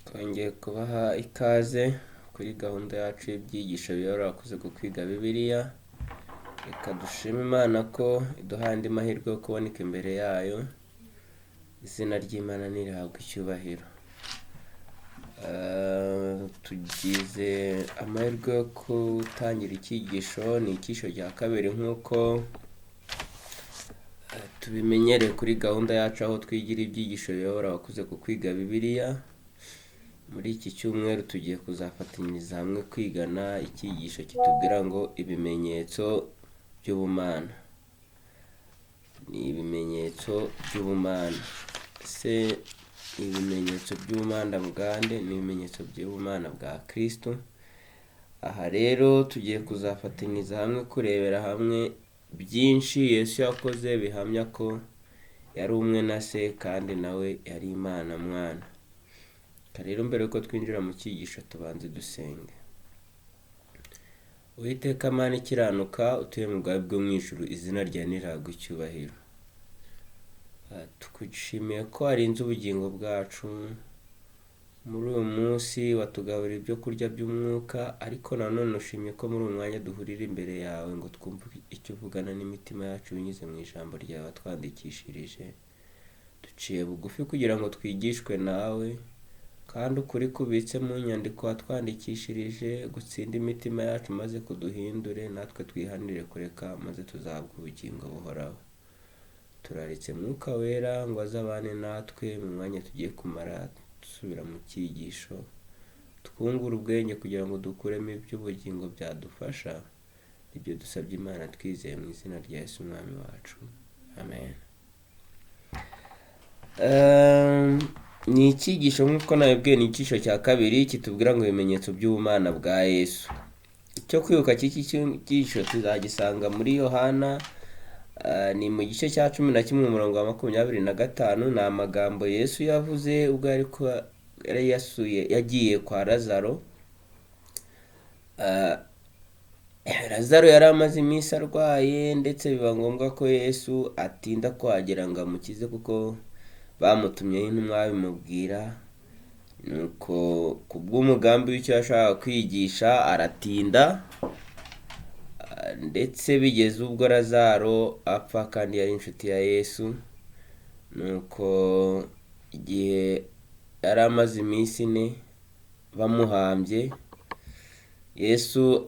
Twongeye kubaha ikaze kuri gahunda yacu y'ibyigisho biyobora kuze ku kwiga Bibiliya. Reka dushime Imana ko iduhaye andi mahirwe yo kuboneka imbere yayo. Izina ry'Imana nirihabwe icyubahiro. Tugize amahirwe yo gutangira icyigisho, ni icyigisho cya kabiri nk'uko tubimenyereye kuri gahunda yacu aho twigira ibyigisho biyobora abakuze ku kwiga Bibiliya. Muri iki cyumweru tugiye kuzafatanyiriza hamwe kwigana icyigisho kitubwira ngo ibimenyetso by'ubumana. Ni ibimenyetso by'ubumana. Ese ibimenyetso by'ubumana bwande ni ibimenyetso by'ubumana bwa Kristo. Aha rero tugiye kuzafatanyiriza hamwe kurebera hamwe byinshi Yesu yakoze bihamya ko yari umwe na se kandi nawe yari Imana mwana. Rero mbere yuko twinjira mu cyigisho tubanze dusenge. Uwiteka Mana ikiranuka utuye mu bwawe bwo mu ijuru, izina ryawe nirihabwe icyubahiro. Tugushimiye ko warinze ubugingo bwacu muri uyu munsi, watugaburira ibyo kurya by'umwuka, ariko nanone ushimye ko muri uyu mwanya duhurira imbere yawe ngo twumve icyo uvugana n'imitima yacu binyuze mu ijambo ryawe watwandikishirije. Duciye bugufi kugira ngo twigishwe nawe, kandi ukuri kubitse mu nyandiko watwandikishirije gutsinda imitima yacu maze kuduhindure, natwe twihanire kureka maze tuzahabwa ubugingo buhoraho. Turaritse Mwuka Wera ngo azabane natwe mu mwanya tugiye kumara dusubira mu cyigisho, twungure ubwenge kugira ngo dukuremo iby'ubugingo byadufasha. Ibyo dusabye Imana twizeye mu izina rya Yesu umwami wacu, amen. Ni icyigisho nk'uko nabibwiye, ni icyigisho cya kabiri kitubwira ngo ibimenyetso by'ubumana bwa Yesu. Icyo kwibuka cy'iki cyigisho tuzagisanga muri Yohana, ni mu gice cya 11 umurongo wa 25. Ni amagambo Yesu yavuze ubwo yari yagiye kwa Lazaro. Lazaro yari amaze iminsi arwaye, ndetse biba ngombwa ko Yesu atinda kuhagera ngo amukize kuko bamutumyeho intumwa bimubwira. Nuko kubw'umugambi w'icyo yashakaga kwigisha aratinda, ndetse bigeze ubwo Lazaro apfa kandi yari inshuti ya Yesu. Nuko igihe yari amaze iminsi 4 bamuhambye, Yesu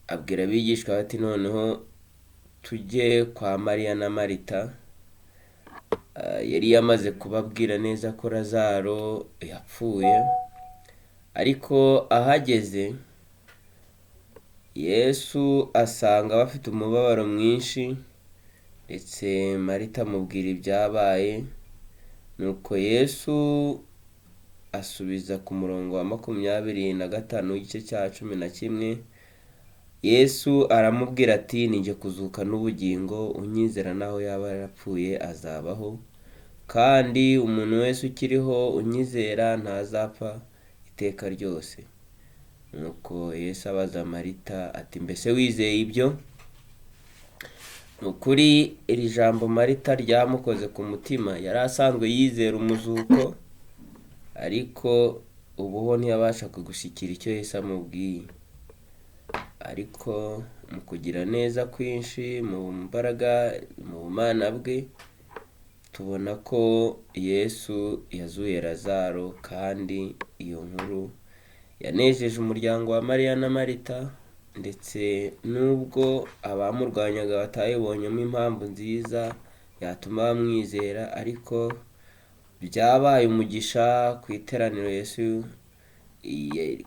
abwira abigishwa ati noneho tujye kwa Mariya na Marita. Yari yamaze kubabwira neza ko Lazaro yapfuye, ariko ahageze Yesu asanga bafite umubabaro mwinshi, ndetse Marita amubwira ibyabaye. Nuko Yesu asubiza ku murongo wa 25 w'igice cya 11. Yesu aramubwira ati ninjye kuzuka n'ubugingo, unyizera naho yaba yarapfuye azabaho, kandi umuntu wese ukiriho unyizera ntazapfa iteka ryose. Nuko Yesu abaza Marita ati mbese wizeye ibyo? Nukuri iri jambo Marita ryamukoze ku mutima. Yari asanzwe yizera umuzuko, ariko ubuho ntiyabasha gushyikira icyo Yesu amubwiye. Ariko mu kugira neza kwinshi, mu mbaraga, mu bumana bwe, tubona ko Yesu yazuye Lazaro, kandi iyo nkuru yanejeje umuryango wa Mariya na Marita. Ndetse nubwo abamurwanyaga batayibonyemo impamvu nziza yatuma bamwizera, ariko byabaye umugisha ku iteraniro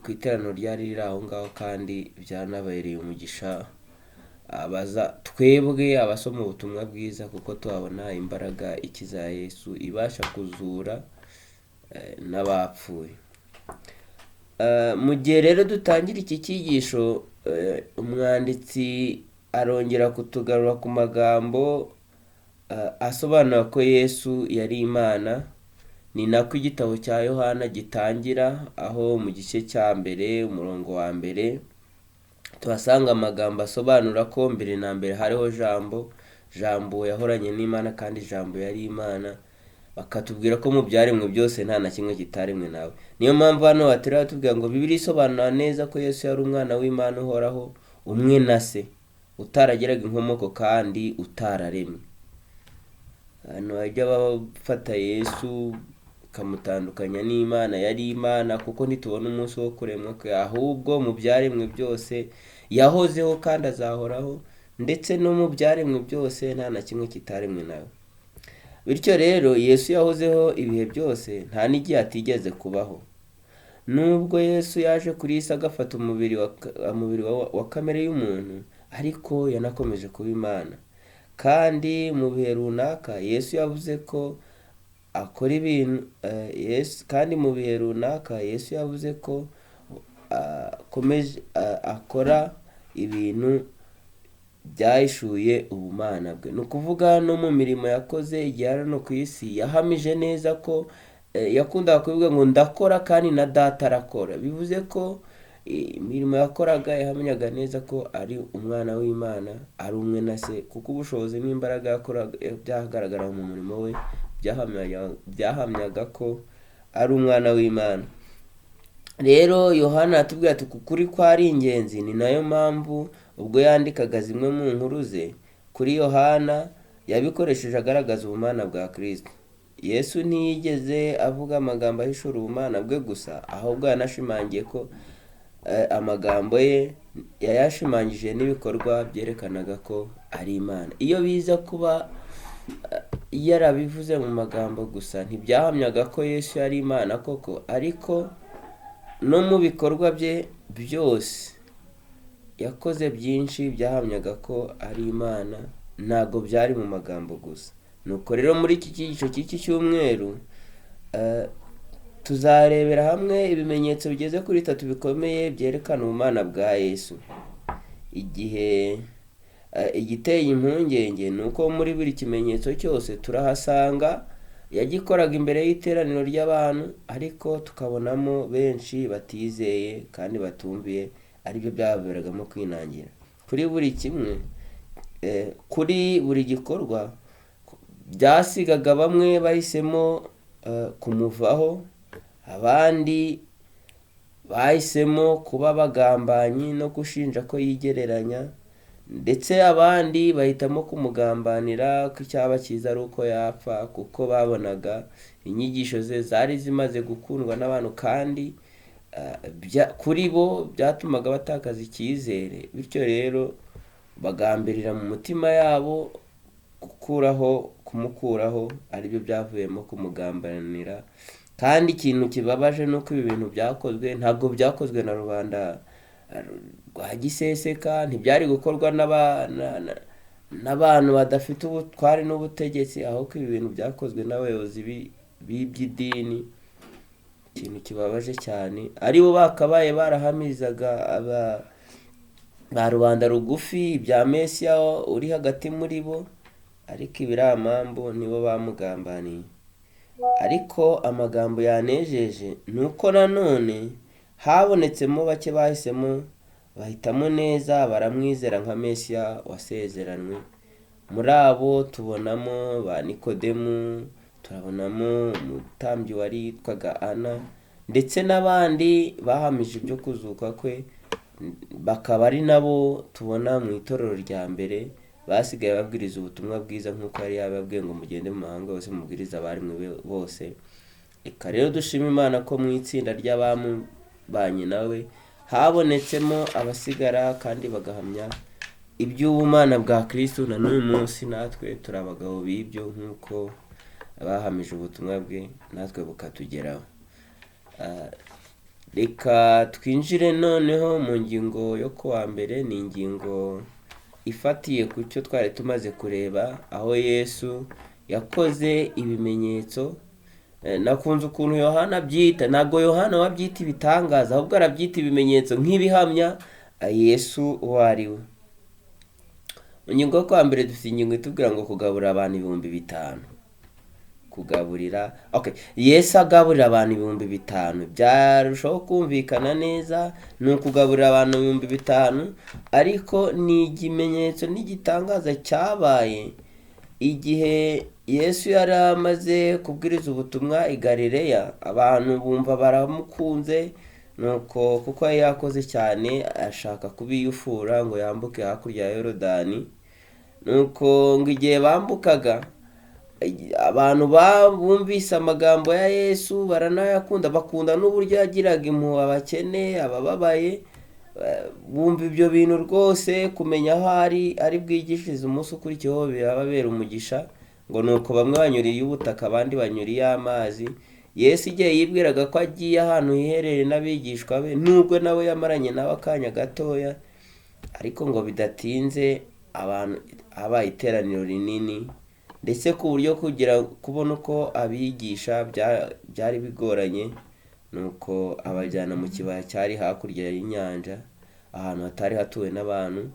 ku iteraniro ryari riri aho ngaho, kandi byanabereye umugisha twebwe abasoma ubutumwa bwiza, kuko tuhabona imbaraga ikiza Yesu ibasha kuzura n'abapfuye. Mu gihe rero dutangira iki cyigisho, umwanditsi arongera kutugarura ku magambo asobanura ko Yesu yari Imana. Ni nako igitabo cya Yohana gitangira, aho mu gice cya 1 umurongo wa 1 tuhasanga amagambo asobanura ko mbere na mbere hariho Jambo, Jambo yahoranye n'Imana kandi Jambo yari Imana. bakatubwira ko mu byaremwe byose nta na kimwe kitaremwe nawe. Niyo mpamvu hano batera batubwira ngo Bibiliya isobanura neza ko Yesu yari umwana w'Imana uhoraho, umwe na se, utaragiraga inkomoko kandi utararemwe. Hano bajya bafata Yesu bakamutandukanya n'Imana, yari Imana kuko ntitubona umunsi wo kuremwa kwe, ahubwo mu byaremwe byose yahozeho kandi azahoraho, ndetse no mu byaremwe byose nta na kimwe kitaremwe nawe. Bityo rero Yesu yahozeho ibihe byose, nta n'igihe atigeze kubaho. Nubwo Yesu yaje kuri isi agafata umubiri wa kamere y'umuntu, ariko yanakomeje kuba Imana. Kandi mu bihe runaka Yesu yavuze ko akora ibintu kandi mu bihe runaka Yesu yavuze ko akora ibintu byahishuye ubumana bwe. Ni ukuvuga no mu mirimo yakoze igihe ari no ku isi, yahamije neza ko yakundaga kuvuga ngo ndakora kandi na Data arakora. Bivuze ko imirimo yakoraga yahamyaga neza ko ari umwana w'Imana, ari umwe na se, kuko ubushobozi n'imbaraga yakoraga byagaragara mu murimo we byahamyaga ko ari umwana w'Imana. Rero Yohana atubwira ati kuri ko ari ingenzi, ni nayo mpamvu ubwo yandikaga zimwe mu nkuru ze kuri Yohana yabikoresheje agaragaza ubumana bwa Kristo. Yesu ntiyigeze avuga amagambo ahishura ubumana bwe gusa, ahubwo yanashimangiye ko amagambo ye yayashimangije n'ibikorwa byerekanaga ko ari Imana. Iyo biza kuba yarabivuze mu magambo gusa, ntibyahamyaga ko Yesu yari Imana koko, ariko no mu bikorwa bye byose yakoze byinshi byahamyaga ko ari Imana, ntago byari mu magambo gusa. Nuko rero muri iki cyigisho cy'iki cyumweru tuzarebera hamwe ibimenyetso bigeze kuri 3 bikomeye byerekana ubumana bwa Yesu. Igiteye impungenge ni uko muri buri kimenyetso cyose turahasanga yagikoraga imbere y'iteraniro ry'abantu, ariko tukabonamo benshi batizeye kandi batumviye, aribyo byaberagamo kwinangira. Kuri buri kimwe, kuri buri gikorwa byasigaga bamwe bahisemo kumuvaho, abandi bahisemo kuba bagambanyi no gushinja ko yigereranya, ndetse abandi bahitamo kumugambanira ko icyaba cyiza ari uko yapfa, kuko babonaga inyigisho ze zari zimaze gukundwa n'abantu, kandi kuri bo byatumaga batakaza icyizere. Bityo rero bagambirira mu mutima yabo kumukuraho, aribyo byavuyemo kumugambanira. Kandi ikintu kibabaje ni uko ibi bintu byakozwe, ntabwo byakozwe na rubanda rwa giseseka, ntibyari gukorwa n'abantu badafite ubutwari n'ubutegetsi, ahubwo ibi bintu byakozwe n'abayobozi b'iby'idini. Ikintu kibabaje cyane, aribo bakabaye barahamirizaga ba rubanda rugufi ibya Mesiya uri hagati muri bo, ariko ibiramambo nibo bamugambaniye. Ariko amagambo yanejeje ni uko nanone habonetsemo bake bahitamo neza, baramwizera nka Mesiya wasezeranwe. Muri abo tubonamo ba Nikodemu, turabonamo umutambyi wari yitwaga Ana, ndetse n'abandi bahamije ibyo kuzuka kwe, bakaba ari nabo tubona mu itorero rya mbere basigaye babwiriza ubutumwa bwiza nk'uko yari yababwiye ngo mugende mu mahanga hose mubwiriza abarimwe bose. Reka rero dushima Imana ko mu itsinda ry'abamubanye nawe habonetsemo abasigara kandi bagahamya iby'ubumana bwa Kristo. Na n'uyu munsi natwe turi abagabo b'ibyo, nk'uko bahamije ubutumwa bwe natwe bukatugeraho. Reka twinjire noneho mu ngingo yo kuwa mbere. Ni ingingo ifatiye ku cyo twari tumaze kureba, aho Yesu yakoze ibimenyetso. Nakunze ukuntu Yohana abyita, ntabwo Yohana wabyita ibitangaza, ahubwo arabyita ibimenyetso nk'ibihamya Yesu uwo ari we. Mu ngingo yo kuwa mbere dufite ingingo itubwira ngo kugaburira abantu 5,000. Yesu agaburira abantu 5,000 byarushaho kumvikana neza. Ni ukugaburira abantu 5,000, ariko ni ikimenyetso n'igitangaza cyabaye igihe Yesu yari amaze kubwiriza ubutumwa i Galileya, abantu bumva baramukunze, nuko kuko yari yakoze cyane ashaka kubiyufura ngo yambuke hakurya ya Yorodani. Nuko ngo igihe bambukaga, abantu bumvise amagambo ya Yesu baranayakunda, bakunda n'uburyo yagiraga impuhwe abakene, abababaye. Bumva ibyo bintu rwose, kumenya aho ari bwigishirize umunsi ukurikiyeho birababera umugisha. Ngo nuko bamwe banyuriye ubutaka, abandi banyuriye amazi. Yesu igihe yibwiraga ko agiye ahantu hiherereye n'abigishwa be, nubwo nawe yamaranye nabo akanya gatoya, ariko ngo bidatinze abantu habaye iteraniro rinini, ndetse ku buryo kubona uko abigisha byari bigoranye. Nuko abajyana mu kibaya cyari hakurya y'inyanja, ahantu hatari hatuwe n'abantu,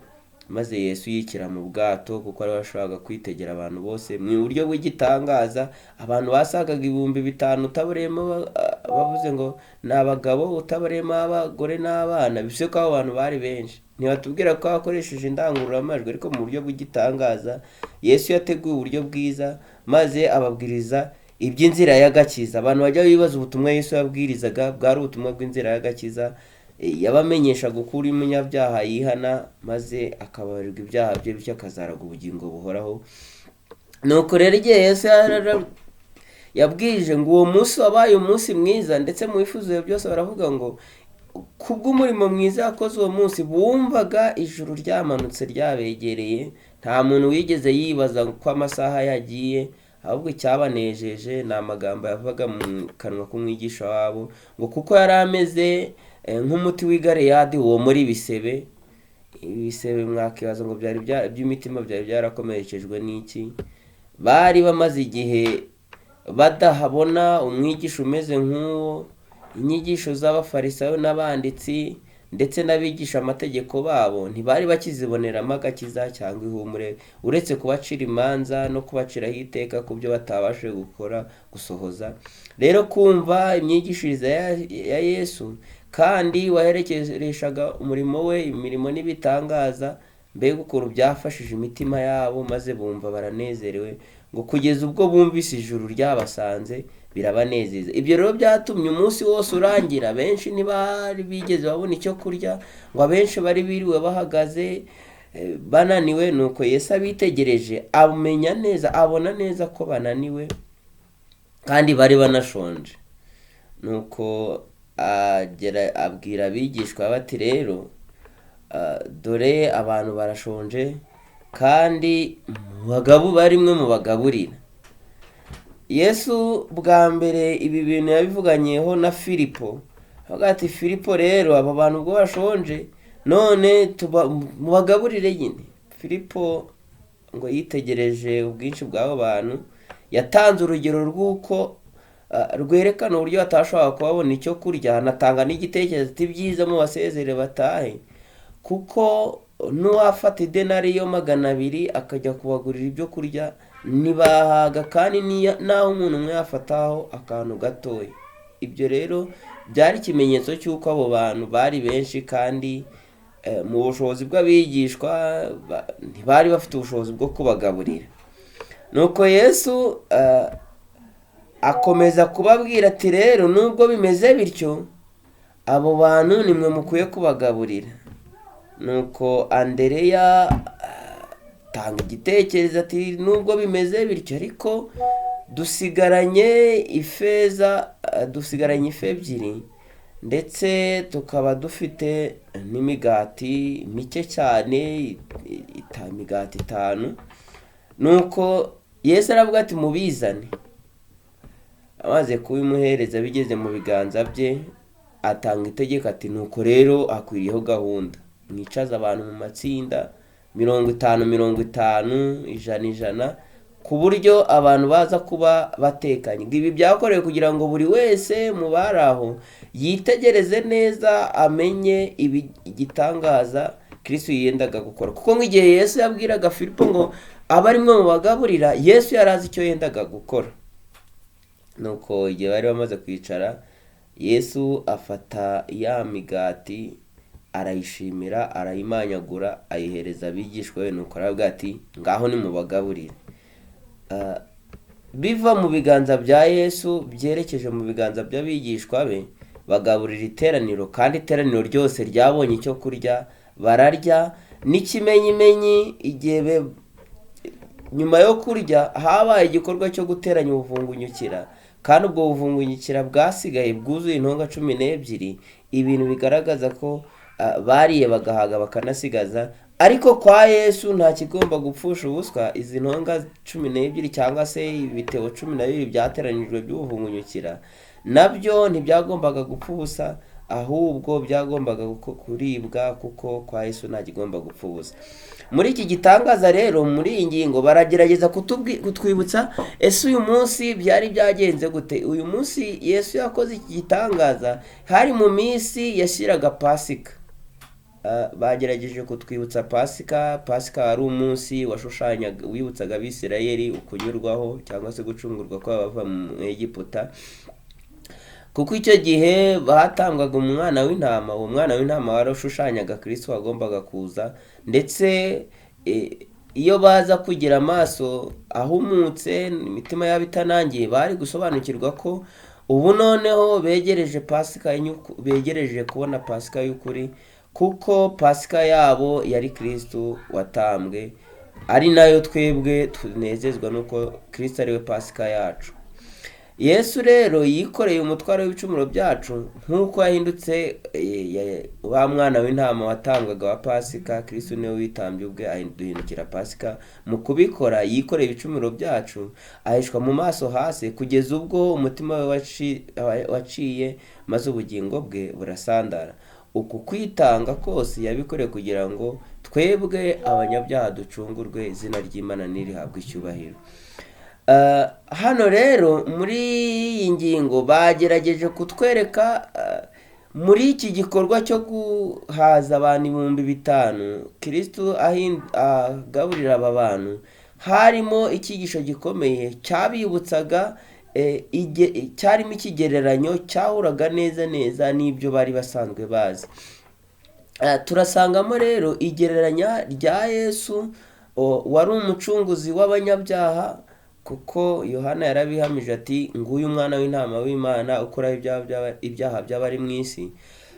maze Yesu yikira mu bwato kuko ari washoboraga kwitegera abantu bose. Mu buryo bw'igitangaza, abantu basagaga 5,000 utabarema, bavuze ngo ni abagabo utabarema abagore n'abana. Bise ko abo bantu bari benshi, ntibatubwira ko bakoresheje indangururamajwi, ariko mu buryo bw'igitangaza Yesu yateguye uburyo bwiza, maze ababwiriza iby'inzira y'agakiza. Abantu bajya bibaza ubutumwa Yesu yabwirizaga bwari ubutumwa bw'inzira y'agakiza. Yabamenyeshaga ukuri umunyabyaha yihana, maze akababarirwa ibyaha bye, bityo akazaraga ubugingo buhoraho. Nuko rero igihe Yesu yabwirije ngo uwo munsi wabaye umunsi mwiza, ndetse mu bifuzo byose baravuga ngo kubw'umurimo mwiza yakoze uwo munsi, bumvaga ijuru ryamanutse ryabegereye. Nta muntu wigeze yibaza ko amasaha yagiye, ahubwo icyabanejeje ni amagambo yavaga mu kanwa k'umwigisha wabo, ngo kuko yari ameze nk'umuti w'i Galeyadi uwo muri bisebe. Ibisebe mwakibaza ngo by'imitima byari byarakomerekejwe n'iki? Bari bamaze igihe badahabona umwigisha umeze nk'uwo. Inyigisho z'abafarisayo n'abanditsi ndetse n'abigisha amategeko babo ntibari bakiziboneramo agakiza cyangwa ihumure, uretse kubacira imanza no kubaciraho iteka ku byo batabashije gusohoza. Rero kumva imyigishirize ya Yesu kandi waherekereshaga umurimo we, imirimo n'ibitangaza, mbega ukuntu byafashije imitima yabo, maze bumva baranezerewe, ngo kugeza ubwo bumvise ijuru ryabasanze birabanezeza. Ibyo rero byatumye umunsi wose urangira, benshi ntibari bigeze babona icyo kurya, ngo abenshi bari biriwe bahagaze bananiwe. Nuko Yesu abitegereje amenya neza, abona neza ko bananiwe kandi bari banashonje. Nuko abwira abigishwa bati rero dore abantu barashonje, kandi barimwe mu bagaburira. Yesu bwa mbere ibi bintu yabivuganyeho na Filipo. Avuga ati Filipo, rero aba bantu ubwo bashonje, none mubagaburire nyine. Filipo ngo yitegereje ubwinshi bw'abo bantu, yatanze urugero rw'uko rwerekana uburyo batashobora kubabona icyo kurya, anatanga n'igitekerezo ati byiza mubasezere batahe, kuko n'uwafata idenariyo 200 akajya kubagurira ibyo kurya ntibahaga, kandi naho umuntu umwe yafataho akantu gatoya. Ibyo rero byari ikimenyetso cy'uko abo bantu bari benshi, kandi mu bushobozi bw'abigishwa ntibari bafite ubushobozi bwo kubagaburira. Nuko Yesu akomeza kubabwira ati rero nubwo bimeze bityo, abo bantu nimwe mukwiye kubagaburira. Nuko Andereya tanga igitekerezo ati nubwo bimeze bityo, ariko dusigaranye ife 2, ndetse tukaba dufite n'imigati mike cyane, imigati 5. Nuko Yesu aravuga ati mubizane. Amaze kubimuhereza bigeze mu biganza bye, atanga itegeko ati nuko rero akwiriyeho gahunda, mwicaza abantu mu matsinda 50-50, 100, ku buryo abantu baza kuba batekanye. Ibi byakorewe kugira ngo buri wese mu bari aho yitegereze neza, amenye igitangaza Kristo yendaga gukora. Kuko nk'igihe Yesu yabwiraga Filipo ngo abarimwe mu bagaburira, Yesu yari azi icyo yendaga gukora. Nuko igihe bari bamaze kwicara, Yesu afata ya migati, arayishimira, arayimanyagura, ayihereza abigishwa be. Nuko aravuga ati ngaho nimubagaburire. biva mu biganza bya Yesu byerekeje mu biganza by'abigishwa be, bagaburira iteraniro, kandi iteraniro ryose ryabonye icyo kurya bararya. N'ikimenyimenyi igihe nyuma yo kurya habaye igikorwa cyo guteranya ubuvungunyukira, kandi ubwo buvungunyukira bwasigaye bwuzuye intonga 12, ibintu bigaragaza ko bariye bagahaga bakanasigaza. Ariko kwa Yesu nta kigomba gupfusha ubuswa. Izi ntonga 12 cyangwa se ibitebo 12 byateranijwe by'ubuvungunyukira nabyo ntibyagombaga gupfa ubusa, ahubwo byagombaga kuribwa, kuko kwa Yesu nta kigomba gupfa ubusa. Muri iki gitangaza rero, muri iyi ngingo baragerageza kutwibutsa ese uyu munsi byari byagenze gute. Uyu munsi Yesu yakoze iki gitangaza hari mu minsi yashyiraga Pasika. Bagerageje kutwibutsa Pasika ari umunsi washushanyaga, wibutsaga Abisirayeli ukunyurwaho cyangwa se gucungurwa kw'abava mu Egiputa, kuko icyo gihe batangwaga umwana w'intama. Uwo mwana w'intama warashushanyaga Kristo wagombaga kuza, ndetse iyo baza kugira amaso ahumutse, imitima yabo itanangiye, bari gusobanukirwa ko ubu noneho begereje Pasika, begereje kubona Pasika y'ukuri, kuko Pasika yabo yari Kristo watambwe, ari nayo twebwe tunezezwa nuko Kristo ariwe Pasika yacu. Yesu rero yikoreye umutwaro w'ibicumuro byacu, nk'uko yahindutse wa mwana w'intama watangwaga wa Pasika. Kristo niwe witambye ubwe aduhindukira Pasika. Mu kubikora yikoreye ibicumuro byacu, ahishwa mu maso hasi, kugeza ubwo umutima we waciye maze ubugingo bwe burasandara. Uku kwitanga kose yabikoreye kugira ngo twebwe abanyabyaha ducungurwe, izina ry'Imana nirihabwe icyubahiro. Hano rero muri iyi ngingo bagerageje kutwereka muri iki gikorwa cyo guhaza abantu 5,000 Kristo agaburira aba bantu, harimo icyigisho gikomeye cyabibutsaga, cyarimo ikigereranyo cyahuraga neza n'ibyo bari basanzwe bazi. Turasangamo rero igereranya rya Yesu wari umucunguzi w'abanyabyaha, kuko Yohana yarabihamije ati nguyu umwana w'intama w'Imana ukuraho ibyaha by'abari mu isi.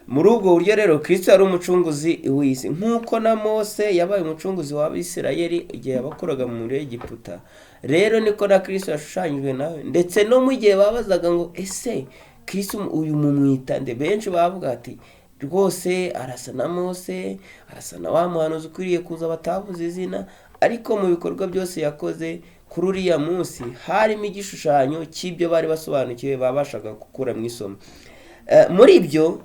Muri ubwo buryo rero Kristo yari umucunguzi w'isi, nk'uko na Mose yabaye umucunguzi w'Abisirayeli igihe yabakoraga muri Egiputa. Rero niko na Kristo yashushanyijwe nawe, ndetse no mu gihe babazaga ngo ese Kristo uyu mumwita nde, benshi bavuga ati rwose arasa na Mose, arasa na wa muhanuzi ukwiriye kuza batavuze izina. Ariko mu bikorwa byose yakoze kuri uriya munsi harimo igishushanyo cy'ibyo bari basobanukiwe, babashaga gukura mu isomo. Muri ibyo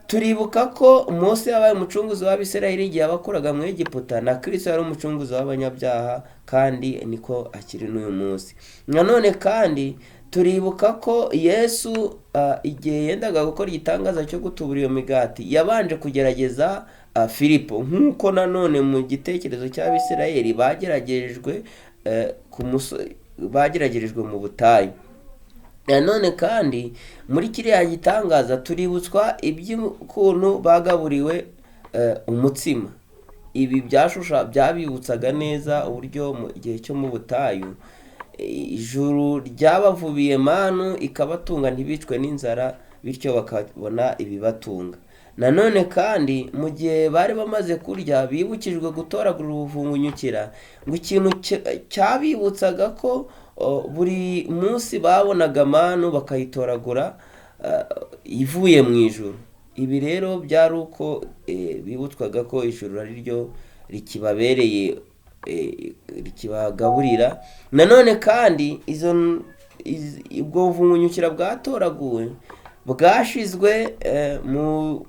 turibuka ko Mose yabaye umucunguzi w'Abisirayeli igihe yabakoraga mu Egiputa, na Kristo yari umucunguzi w'abanyabyaha, kandi niko akiri n'uyu munsi. Nanone kandi turibuka ko Yesu igihe yendaga gukora igitangaza cyo gutubura iyo migati, yabanje kugerageza Filipo, nk'uko nanone mu gitekerezo cy'Abisirayeli bageragerejwe mu butayu. Nanone kandi muri kiriya gitangaza tuributswa iby'ukuntu bagaburiwe umutsima. Ibi byabibutsaga neza uburyo mu gihe cyo mu butayu ijuru ryabavubiye manu ikabatunga ntibicwe n'inzara, bityo bakabona ibibatunga. Nanone kandi mu gihe bari bamaze kurya bibukijwe gutoragura ubuvungunyukira, ngo ikintu cyabibutsaga ko buri munsi babonaga manu bakayitoragura ivuye mu ijuru. Ibi rero byari uko bibutswaga ko ijuru ari ryo rikibabereye, rikibagaburira. Nanone kandi ubwo buvungunyukira bwatoraguwe bwashizwe mu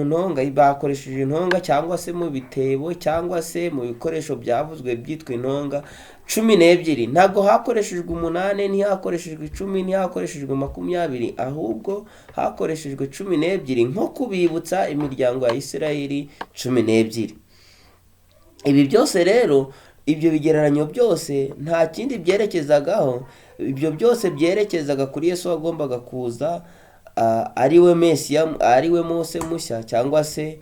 ntonga, bakoresheje intonga cyangwa se mu bitebo cyangwa se mu bikoresho byavuzwe byitwa intonga 12. Ntabwo hakoreshejwe 8, ntihakoreshejwe 10, ntihakoreshejwe 20, ahubwo hakoreshejwe 12 nko kubibutsa imiryango ya Isirayeli 12. Ibi byose rero, ibyo bigereranyo byose nta kindi byerekezagaho, ibyo byose byerekezaga kuri Yesu wagombaga kuza, ariwe Mesiya, ariwe Mose mushya, cyangwa se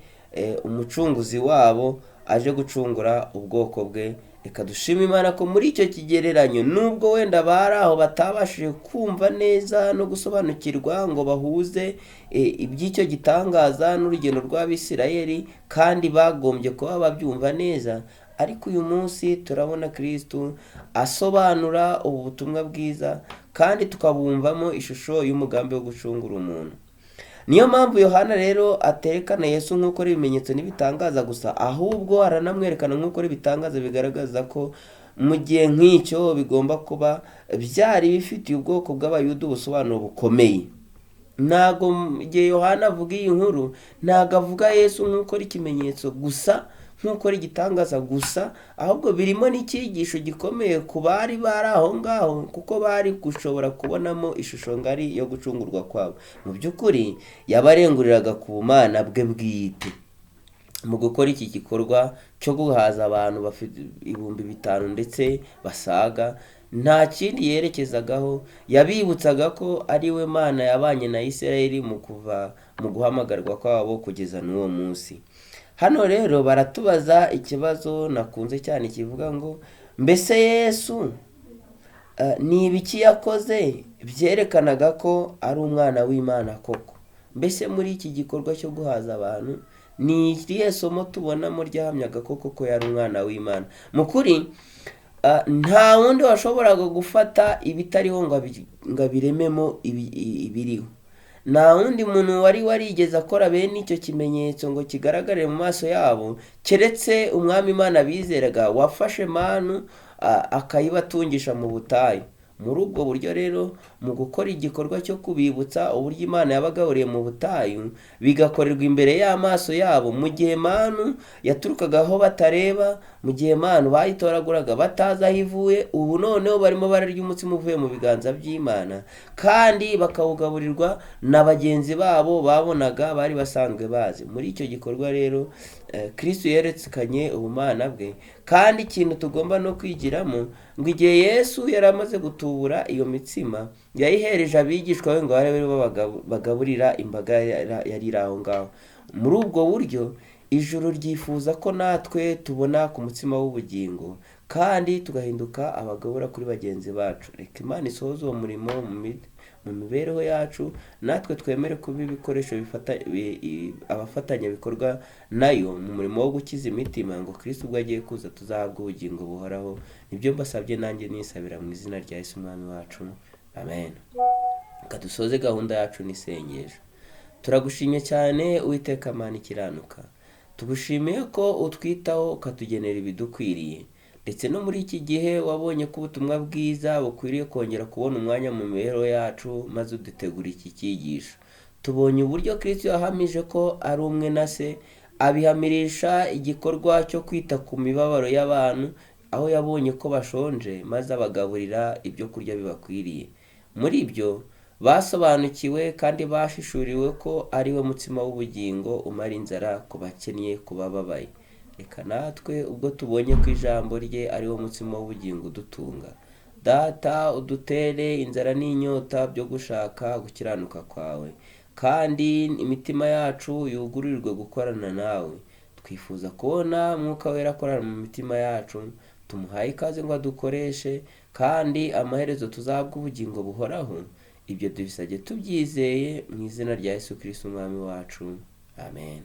umucunguzi wabo aje gucungura ubwoko bwe reka dushime Imana ko muri icyo kigereranyo nubwo wenda bari aho batabashije kumva neza no gusobanukirwa ngo bahuze iby'icyo gitangaza n'urugendo rw'Abisirayeli, kandi bagombye kuba babyumva neza, ariko uyu munsi turabona Kristo asobanura ubu butumwa bwiza kandi tukabumvamo ishusho y'umugambi wo gucungura umuntu. Niyo mpamvu Yohana rero aterekana Yesu nk'uko ari ibimenyetso n'ibitangaza gusa, ahubwo aranamwerekana nk'uko ari ibitangaza bigaragaza ko mu gihe nk'icyo bigomba kuba byari bifitiye ubwoko bw'Abayuda ubusobanuro bukomeye. Ntago igihe Yohana avuga iyi nkuru, ntago avuga Yesu nk'uko ari ikimenyetso gusa, nk'uko ari igitangaza gusa, ahubwo birimo n'icyigisho gikomeye ku bari aho ngaho, kuko bari gushobora kubonamo ishusho ngari yo gucungurwa kwabo. Mu by'ukuri yabarenguriraga ku bumana bwe bwite. Mu gukora iki gikorwa cyo guhaza abantu bafite 5,000 ndetse basaga, nta kindi yerekezagaho, yabibutsaga ko ari we Mana yabanye na Isirayeli mu guhamagarwa kwabo kugeza n'uwo munsi. Hano rero baratubaza ikibazo nakunze cyane kivuga ngo mbese Yesu ni ibiki yakoze byerekanaga ko ari umwana w'Imana koko? Mbese muri iki gikorwa cyo guhaza abantu ni irihe somo tubonamo ryahamyaga koko ko yari umwana w'Imana? Mu kuri nta wundi washoboraga gufata ibitariho ngo abirememo ibiriho. Nta wundi muntu wari warigeze akora bene icyo kimenyetso ngo kigaragare mu maso yabo, keretse umwami Imana bizeraga wafashe manu akayibatungisha mu butayu. Muri ubwo buryo rero, mu gukora igikorwa cyo kubibutsa uburyo Imana yabagaburiye mu butayu, bigakorerwa imbere y'amaso yabo, mu gihe manu yaturukagaho batareba, mu gihe manu bayitoraguraga batazi aho ivuye, ubu noneho barimo bararya umutsima uvuye mu biganza by'Imana, kandi bakawugaburirwa na bagenzi babo babonaga bari basanzwe bazi. Muri icyo gikorwa rero Kristo yerekanye ubumana bwe, kandi ikintu tugomba no kwigiramo, ngo igihe Yesu yari amaze gutubura iyo mitsima, yayihereje abigishwa be ngo babe bagaburira imbaga yari iri aho ngaho. Muri ubwo buryo ijuru ryifuza ko natwe tubona ku mutsima w'ubugingo, kandi tugahinduka abagabura kuri bagenzi bacu. Reka Imana isohoze uwo murimo mu mibereho yacu, natwe twemere kuba ibikoresho abafatanyabikorwa nayo mu murimo wo gukiza imitima, ngo Kristo ubwo agiye kuza tuzahabwe ubugingo buhoraho. Nibyo mbasabye nanjye nisabira mu izina rya Yesu umwami wacu, amen. Reka dusoze gahunda yacu n'isengesho. Turagushimye cyane Uwiteka Mana ikiranuka, tugushimiye ko utwitaho ukatugenera ibidukwiriye, ndetse no muri iki gihe wabonye ko ubutumwa bwiza bukwiriye kongera kubona umwanya mu mibereho yacu, maze udutegura iki cyigisho. Tubonye uburyo Kristo yahamije ko ari umwe na Se, abihamirisha igikorwa cyo kwita ku mibabaro y'abantu, aho yabonye ko bashonje maze abagaburira ibyo kurya bibakwiriye. Muri ibyo basobanukiwe kandi bashishuriwe ko ari we mutsima w'ubugingo umara inzara ku bakennye, ku bababaye. Reka natwe ubwo tubonye ko ijambo rye ari wo mutsima w'ubugingo udutunga, Data udutere inzara n'inyota byo gushaka gukiranuka kwawe, kandi imitima yacu yugururirwe gukorana nawe. Twifuza kubona Mwuka Wera akorana mu mitima yacu, tumuhaye ikaze ngo adukoreshe, kandi amaherezo tuzahabwe ubugingo buhoraho. Ibyo tubisabye tubyizeye mu izina rya Yesu Kristo umwami wacu, amen.